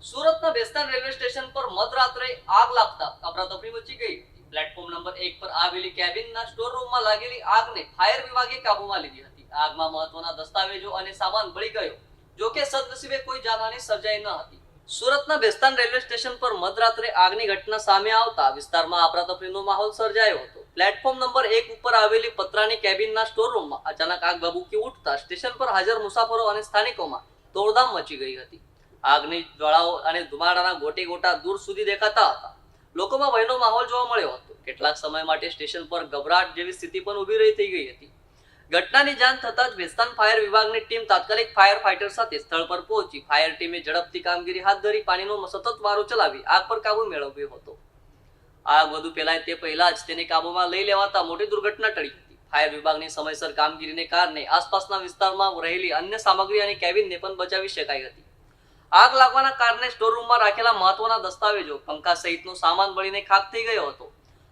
સુરતના Bestan railway station પર મધરાત્રે આગ લાગતા અફરાતફરી મચી ગઈ હતી। પ્લેટફોર્મ નંબર 1 પર આવેલી કેબિનના સ્ટોર રૂમમાં લાગેલી આગને ફાયર વિભાગે કાબૂમાં લીધી હતી। આગમાં મહત્વના દસ્તાવેજો અને સામાન બળી ગયો, જો કે સદનસીબે કોઈ જાનહાનિ સર્જાઈ ન હતી। સુરતના બેસ્તાન રેલવે સ્ટેશન પર મધરાત્રે આગની ઘટના સામે આવતા વિસ્તારમાં અફરાતફરીનો માહોલ સર્જાયો હતો। પ્લેટફોર્મ નંબર 1 ઉપર આવેલી પતરાની કેબિનના સ્ટોર રૂમમાં અચાનક આગ ભભૂકી ઉઠતા સ્ટેશન પર હાજર મુસાફરો અને સ્થાનિકોમાં દોડધામ મચી ગઈ હતી। આગની જ્વાળાઓ અને ધુમાડાના ગોટે ગોટા દૂર સુધી દેખાતા હતા। લોકોમાં ભયનો માહોલ જોવા મળ્યો હતો। કેટલાક સમય માટે સ્ટેશન પર ગભરાટ જેવી સ્થિતિ પણ ઊભી રહી થઈ ગઈ હતી। ઘટનાની જાણ થતાં જ બેસ્તાન ફાયર વિભાગની ટીમ તાત્કાલિક ફાયર ફાઇટર સાથે સ્થળ પર પહોંચી ફાયર ટીમે ઝડપથી કામગીરી હાથ ધરી પાણીનો સતત મારો ચલાવી આગ પર કાબુ મેળવ્યો હતો। આગ વધુ ફેલાય તે પહેલા જ તેને કાબૂમાં લઈ લેવાતા મોટી દુર્ઘટના ટળી હતી। ફાયર વિભાગની સમયસર કામગીરીને કારણે આસપાસના વિસ્તારમાં રહેલી અન્ય સામગ્રી અને કેબિનને પણ બચાવી શકાઈ હતી। આગ લાગવાના કારણે સ્ટોર રૂમમાં રાખેલા મહત્વના દસ્તાવેજો, પંખા સહિતનો સામાન બળીને ખાખ થઈ ગયો હતો।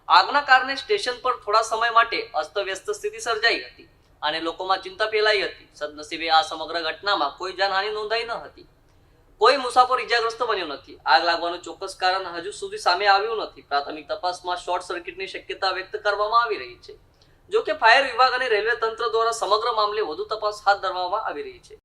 આગના કારણે સ્ટેશન પર થોડા સમય માટે અસ્તવ્યસ્ત સ્થિતિ સર્જાઈ હતી અને લોકોમાં ચિંતા ફેલાઈ હતી। સદનસીબે આ સમગ્ર ઘટનામાં કોઈ જાનહાનિ નોંધાઈ ન હતી। કોઈ મુસાફર ઈજાગ્રસ્ત બન્યો નથી। આગ લાગવાનું ચોક્કસ કારણ હજુ સુધી સામે આવ્યું નથી। પ્રાથમિક તપાસમાં શોર્ટ સર્કિટની શક્યતા વ્યક્ત કરવામાં આવી રહી છે, જો કે ફાયર વિભાગ અને રેલવે તંત્ર દ્વારા સમગ્ર મામલે વધુ તપાસ હાથ ધરવામાં આવી રહી છે।